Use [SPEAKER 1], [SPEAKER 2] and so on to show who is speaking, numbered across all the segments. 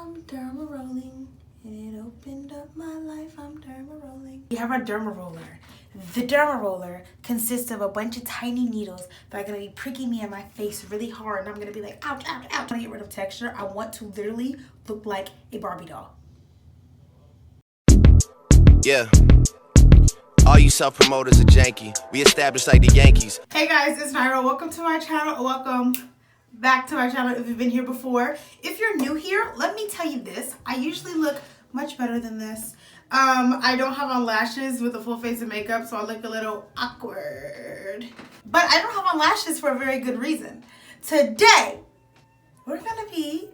[SPEAKER 1] I'm derma rolling, and it opened up my life. I'm derma rolling. We have our derma roller. The derma roller consists of a bunch of tiny needles that are gonna be pricking me in my face really hard, and I'm gonna be like, ouch, ouch, ouch. To get rid of texture, I want to literally look like a Barbie doll.
[SPEAKER 2] Yeah. All you self-promoters are janky. We established like the Yankees.
[SPEAKER 1] Hey guys, it's Nyra. Welcome to my channel. Welcome back to my channel if you've been here before. If you're new here, let me tell you this. I usually look much better than this. I don't have on lashes with a full face of makeup, so I look a little awkward. But I don't have on lashes for a very good reason. Today, we're gonna be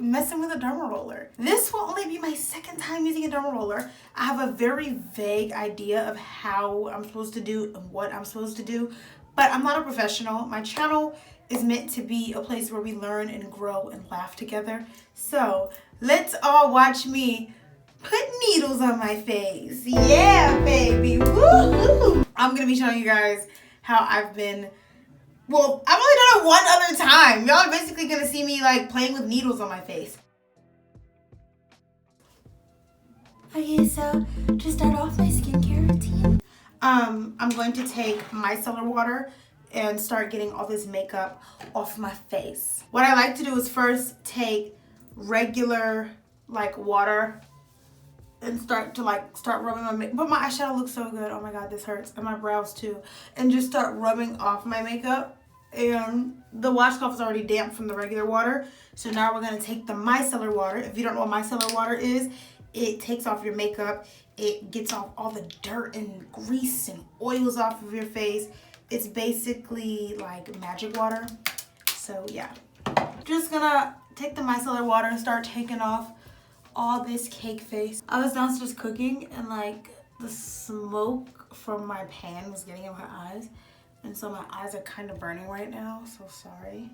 [SPEAKER 1] messing with a derma roller. This will only be my second time using a derma roller. I have a very vague idea of how I'm supposed to do and what I'm supposed to do, but I'm not a professional. My channel is meant to be a place where we learn and grow and laugh together. So let's all watch me put needles on my face. Yeah, baby. Woo! I'm gonna be showing you guys how I've been. Well, I've only done it one other time. Y'all are basically gonna see me like playing with needles on my face. Okay, so to start off my skincare routine, I'm going to take micellar water and start getting all this makeup off my face. What I like to do is first take regular like water and start rubbing my makeup. But my eyeshadow looks so good. Oh my god, this hurts. And my brows too. And just start rubbing off my makeup. And the washcloth is already damp from the regular water. So now we're going to take the micellar water. If you don't know what micellar water is, it takes off your makeup. It gets off all the dirt and grease and oils off of your face. It's basically like magic water. So yeah. Just gonna take the micellar water and start taking off all this cake face. I was downstairs cooking and like the smoke from my pan was getting in my eyes. And so my eyes are kind of burning right now. So sorry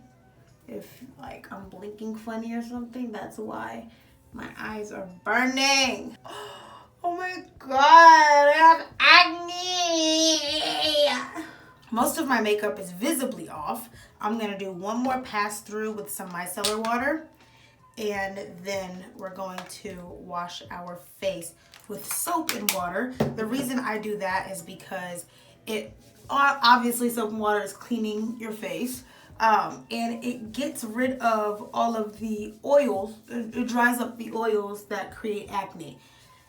[SPEAKER 1] if like I'm blinking funny or something. That's why my eyes are burning. Oh my god, I have acne. Most of my makeup is visibly off. I'm gonna do one more pass through with some micellar water, and then we're going to wash our face with soap and water. The reason I do that is because obviously soap and water is cleaning your face, and it gets rid of all of the oils. It dries up the oils that create acne.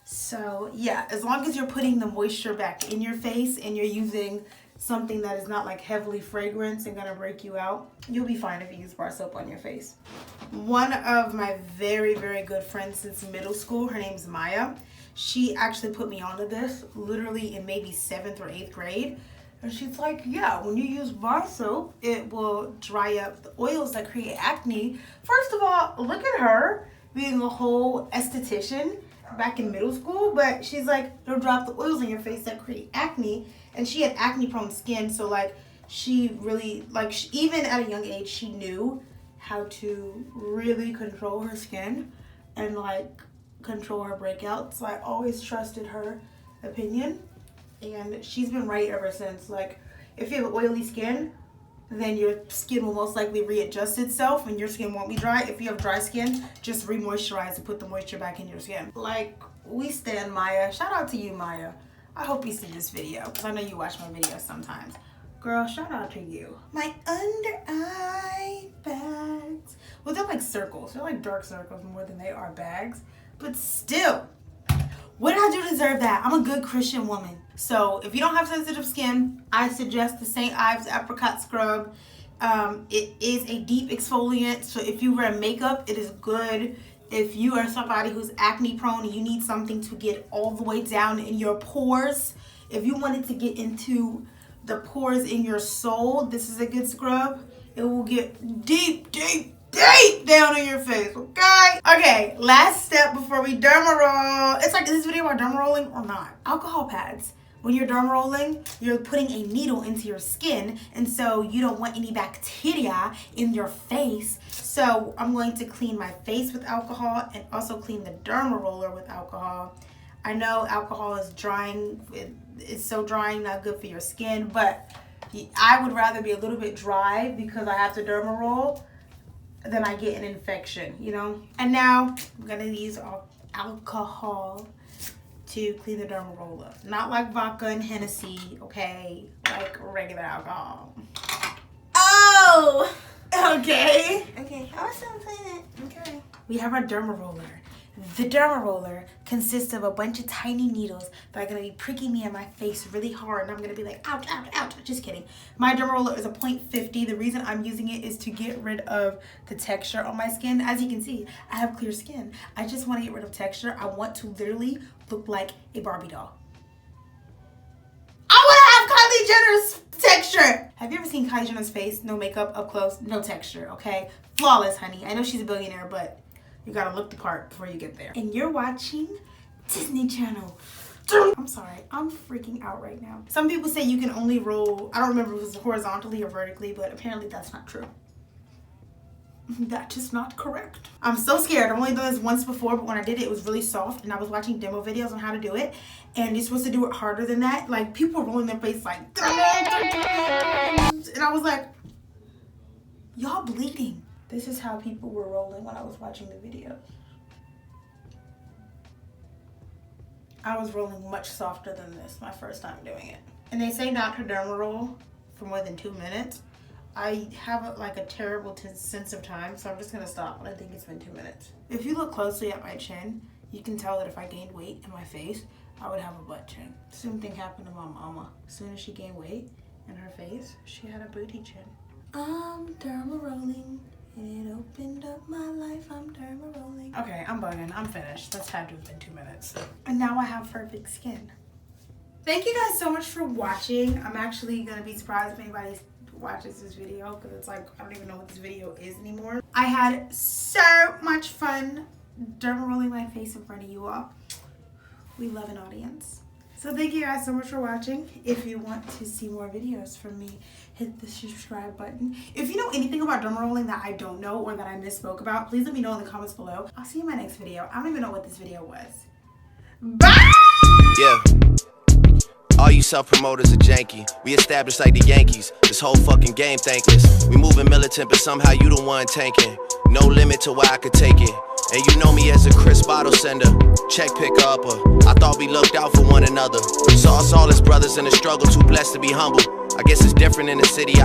[SPEAKER 1] So yeah, as long as you're putting the moisture back in your face and you're using something that is not like heavily fragrance and gonna break you out, you'll be fine if you use bar soap on your face. One of my very, very good friends since middle school, her name's Maya. She actually put me onto this literally in maybe 7th or 8th grade. And she's like, yeah, when you use bar soap, it will dry up the oils that create acne. First of all, look at her being a whole esthetician back in middle school, but she's like, they'll drop the oils in your face that create acne. And she had acne prone skin, so like she really, like even at a young age, she knew how to really control her skin and like control her breakouts. So I always trusted her opinion, and she's been right ever since. Like if you have oily skin, then your skin will most likely readjust itself and your skin won't be dry. If you have dry skin, just re-moisturize and put the moisture back in your skin. Like, we stand Maya. Shout out to you, Maya. I hope you see this video because I know you watch my videos sometimes. Girl, shout out to you. My under eye bags. Well, they're like circles. They're like dark circles more than they are bags. But still, what did I do to deserve that? I'm a good Christian woman. So if you don't have sensitive skin, I suggest the St. Ives Apricot Scrub. It is a deep exfoliant. So if you wear makeup, it is good. If you are somebody who's acne prone and you need something to get all the way down in your pores, if you wanted to get into the pores in your soul, this is a good scrub. It will get deep, deep, deep down in your face, okay? Okay, last step before we derma roll. It's like, is this video about derma rolling or not? Alcohol pads. When you're derma rolling, you're putting a needle into your skin, and so you don't want any bacteria in your face. So I'm going to clean my face with alcohol and also clean the derma roller with alcohol. I know alcohol is drying, it's so drying, not good for your skin, but I would rather be a little bit dry because I have to derma roll then I get an infection, you know? And now I'm gonna use alcohol to clean the derma roller. Not like vodka and Hennessy, okay? Like regular alcohol.
[SPEAKER 3] Oh!
[SPEAKER 1] Okay.
[SPEAKER 3] Okay, I was still playing it. Okay.
[SPEAKER 1] We have our derma roller. The derma roller consists of a bunch of tiny needles that are going to be pricking me in my face really hard, and I'm going to be like, ouch, ouch, ouch. Just kidding. My derma roller is a 0.50. The reason I'm using it is to get rid of the texture on my skin. As you can see, I have clear skin. I just want to get rid of texture. I want to literally look like a Barbie doll. I want to have Kylie Jenner's texture. Have you ever seen Kylie Jenner's face? No makeup, up close, no texture, okay? Flawless, honey. I know she's a billionaire, but you gotta look the part before you get there. And you're watching Disney Channel. I'm sorry, I'm freaking out right now. Some people say you can only roll, I don't remember if it was horizontally or vertically, but apparently that's not true. That is not correct. I'm so scared. I've only done this once before, but when I did it, it was really soft, and I was watching demo videos on how to do it, and you're supposed to do it harder than that. Like, people were rolling their face like, and I was like, y'all bleeding. This is how people were rolling when I was watching the videos. I was rolling much softer than this my first time doing it. And they say not to derma roll for more than 2 minutes. I have like a terrible sense of time, so I'm just gonna stop when I think it's been 2 minutes. If you look closely at my chin, you can tell that if I gained weight in my face, I would have a butt chin. Same thing happened to my mama. As soon as she gained weight in her face, she had a booty chin. I'm derma rolling. It opened up my life, I'm derma rolling. Okay, I'm bugging, I'm finished. That's had to have been 2 minutes. And now I have perfect skin. Thank you guys so much for watching. I'm actually gonna be surprised if anybody watches this video, because it's like, I don't even know what this video is anymore. I had so much fun derma rolling my face in front of you all. We love an audience. So thank you guys so much for watching. If you want to see more videos from me, hit the subscribe button. If you know anything about derma rolling that I don't know or that I misspoke about, please let me know in the comments below. I'll see you in my next video. I don't even know what this video was. Bye!
[SPEAKER 2] Yeah. All you self-promoters are janky. We established like the Yankees. This whole fucking game thankless. We moving militant, but somehow you the one tanking. No limit to where I could take it. And you know me as a crisp bottle sender, check picker upper. I thought we looked out for one another. Saw us all as brothers in a struggle, too blessed to be humble. I guess it's different in the city.